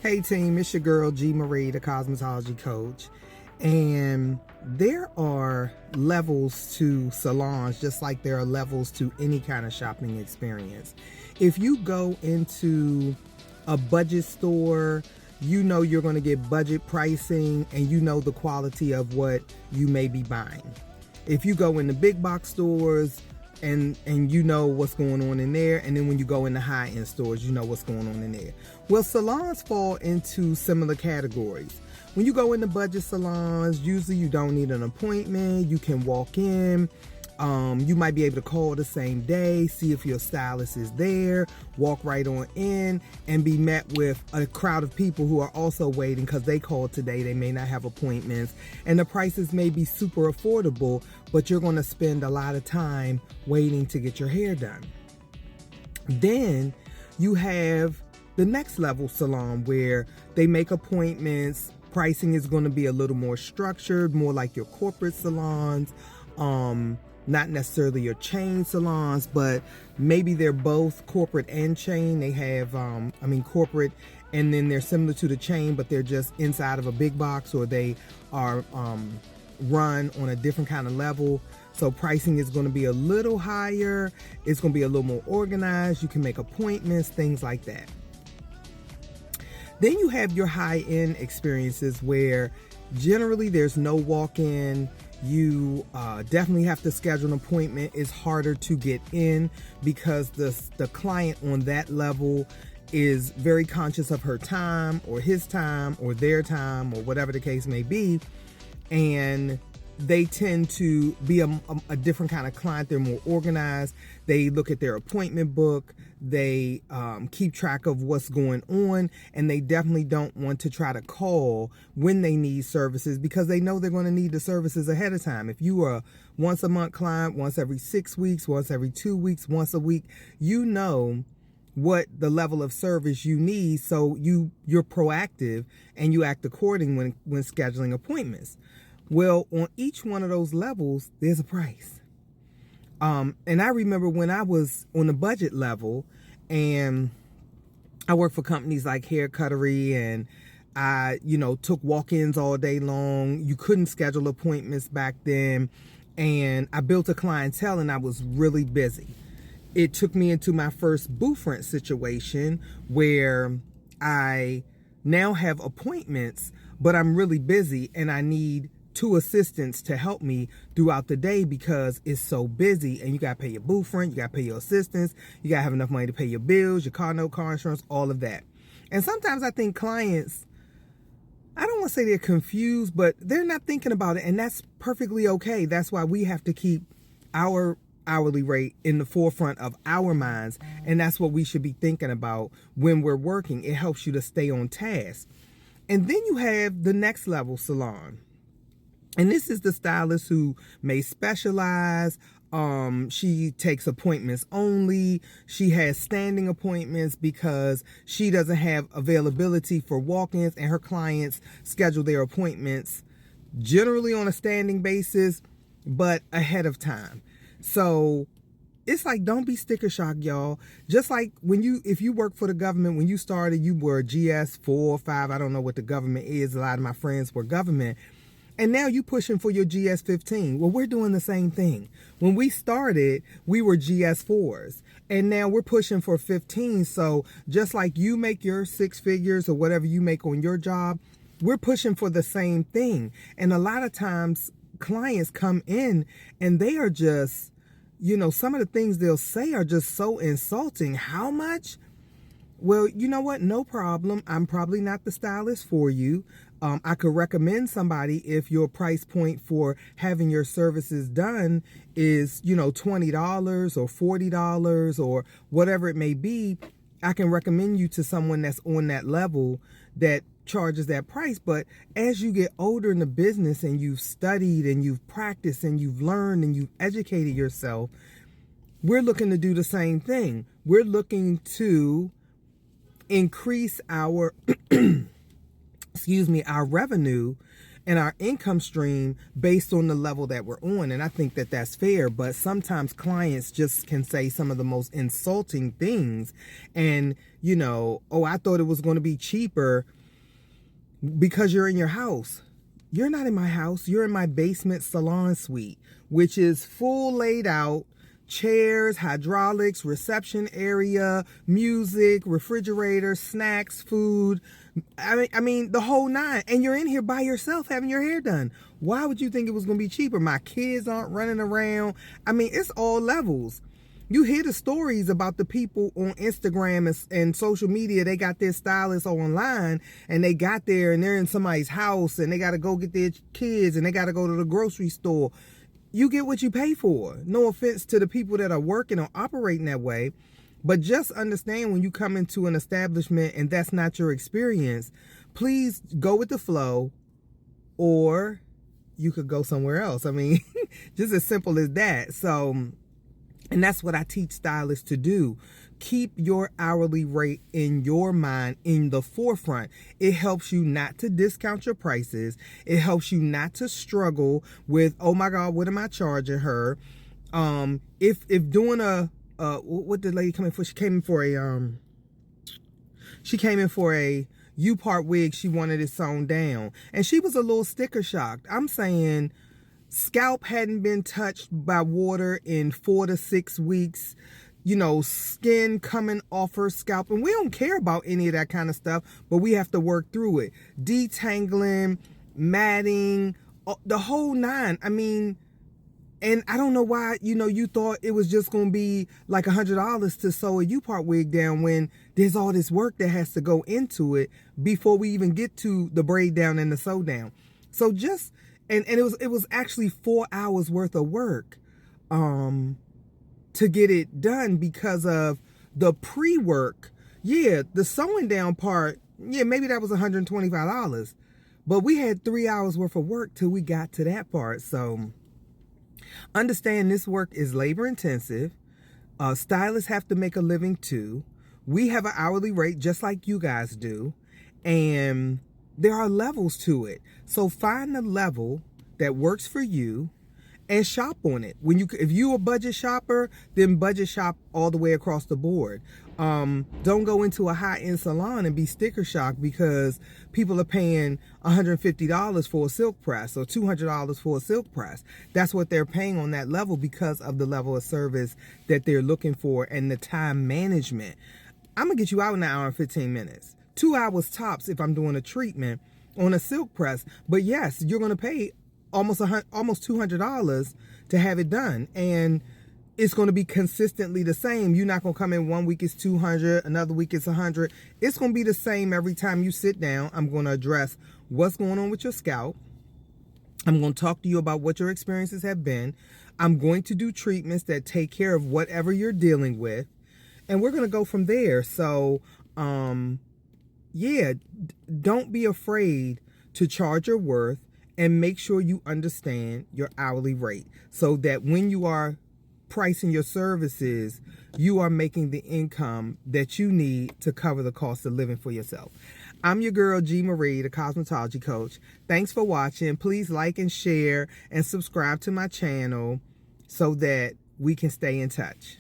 Hey team, it's your girl G Marie, the cosmetology coach. And there are levels to salons just like there are levels to any kind of shopping experience. If you go into a budget store, you know you're going to get budget pricing and you know the quality of what you may be buying. If you go in the big box stores, and you know what's going on in there, and then when you go in the high-end stores, you know what's going on in there. Well, salons fall into similar categories. When you go into budget salons, usually you don't need an appointment. You can walk in. You might be able to call the same day, see if your stylist is there, walk right on in, and be met with a crowd of people who are also waiting because they called today. They may not have appointments, and the prices may be super affordable, but you're going to spend a lot of time waiting to get your hair done. Then you have the next level salon where they make appointments. Pricing is going to be a little more structured, more like your corporate salons. Not necessarily your chain salons, but maybe they're both corporate and chain. They have, corporate, and then they're similar to the chain, but they're just inside of a big box, or they are run on a different kind of level. So pricing is going to be a little higher. It's going to be a little more organized. You can make appointments, things like that. Then you have your high-end experiences where generally there's no walk-in. You definitely have to schedule an appointment. It's harder to get in because the client on that level is very conscious of her time or his time or their time or whatever the case may be. And they tend to be a different kind of client. They're more organized. They look at their appointment book. They keep track of what's going on, and they definitely don't want to try to call when they need services because they know they're going to need the services ahead of time. If you are a once a month client, once every 6 weeks, once every 2 weeks, once a week, you know what the level of service you need, so you're proactive and you act according when scheduling appointments. Well, on each one of those levels, there's a price. And I remember when I was on the budget level and I worked for companies like Hair Cuttery, and I, took walk-ins all day long. You couldn't schedule appointments back then. And I built a clientele and I was really busy. It took me into my first booth rent situation where I now have appointments, but I'm really busy and I need 2 assistants to help me throughout the day because it's so busy, and you got to pay your booth rent, you got to pay your assistants, you got to have enough money to pay your bills, your car note, car insurance, all of that. And sometimes I think clients, I don't want to say they're confused, but they're not thinking about it, and that's perfectly okay. That's why we have to keep our hourly rate in the forefront of our minds, and that's what we should be thinking about when we're working. It helps you to stay on task. And then you have the next level salon. And this is the stylist who may specialize. She takes appointments only. She has standing appointments because she doesn't have availability for walk-ins, and her clients schedule their appointments generally on a standing basis, but ahead of time. So it's like, don't be sticker shock, y'all. Just like if you work for the government, when you started, you were GS 4 or 5. I don't know what the government is. A lot of my friends were government. And now you pushing for your GS 15. Well, we're doing the same thing. When we started, we were GS 4s. And now we're pushing for 15. So just like you make your 6 figures or whatever you make on your job, we're pushing for the same thing. And a lot of times clients come in and they are just, some of the things they'll say are just so insulting. How much? Well, you know what? No problem. I'm probably not the stylist for you. I could recommend somebody if your price point for having your services done is, $20 or $40 or whatever it may be. I can recommend you to someone that's on that level that charges that price. But as you get older in the business and you've studied and you've practiced and you've learned and you've educated yourself, we're looking to do the same thing. We're looking to increase our our revenue and our income stream based on the level that we're on. And I think that that's fair, but sometimes clients just can say some of the most insulting things. And, you know, oh, I thought it was going to be cheaper because you're in your house. You're not in my house. You're in my basement salon suite, which is full laid out, chairs, hydraulics, reception area, music, refrigerator, snacks, food. I mean, the whole nine. And you're in here by yourself having your hair done. Why would you think it was going to be cheaper? My kids aren't running around. I mean, it's all levels. You hear the stories about the people on Instagram and social media. They got their stylists online, and they got there and they're in somebody's house, and they got to go get their kids, and they got to go to the grocery store. You get what you pay for. No offense to the people that are working or operating that way, but just understand when you come into an establishment and that's not your experience, please go with the flow, or you could go somewhere else. I mean, just as simple as that. So, and that's what I teach stylists to do. Keep your hourly rate in your mind in the forefront. It helps you not to discount your prices. It helps you not to struggle with, oh my God, what am I charging her? If doing what did the lady come in for? She came in for a U-part wig. She wanted it sewn down, and she was a little sticker shocked. I'm saying, scalp hadn't been touched by water in 4 to 6 weeks. You know, skin coming off her scalp. And we don't care about any of that kind of stuff, but we have to work through it. Detangling, matting, the whole nine. I mean, and I don't know why, you know, you thought it was just going to be like $100 to sew a U-part wig down when there's all this work that has to go into it before we even get to the braid down and the sew down. So just, and it was actually 4 hours worth of work. To get it done because of the pre-work. Yeah, the sewing down part, yeah, maybe that was $125. But we had 3 hours worth of work till we got to that part. So understand this work is labor intensive. Stylists have to make a living too. We have an hourly rate just like you guys do. And there are levels to it. So find the level that works for you and shop on it. If you're a budget shopper, then budget shop all the way across the board. Don't go into a high-end salon and be sticker shocked because people are paying $150 for a silk press or $200 for a silk press. That's what they're paying on that level because of the level of service that they're looking for and the time management. I'm gonna get you out in an hour and 15 minutes. 2 hours tops if I'm doing a treatment on a silk press. But yes, you're gonna pay almost $200 to have it done, and it's going to be consistently the same. You're not going to come in 1 week it's $200, another week it's $100. It's going to be the same every time you sit down. I'm going to address what's going on with your scalp. I'm going to talk to you about what your experiences have been. I'm going to do treatments that take care of whatever you're dealing with, and we're going to go from there. So yeah, don't be afraid to charge your worth. And make sure you understand your hourly rate so that when you are pricing your services, you are making the income that you need to cover the cost of living for yourself. I'm your girl, G. Marie, the cosmetology coach. Thanks for watching. Please like and share and subscribe to my channel so that we can stay in touch.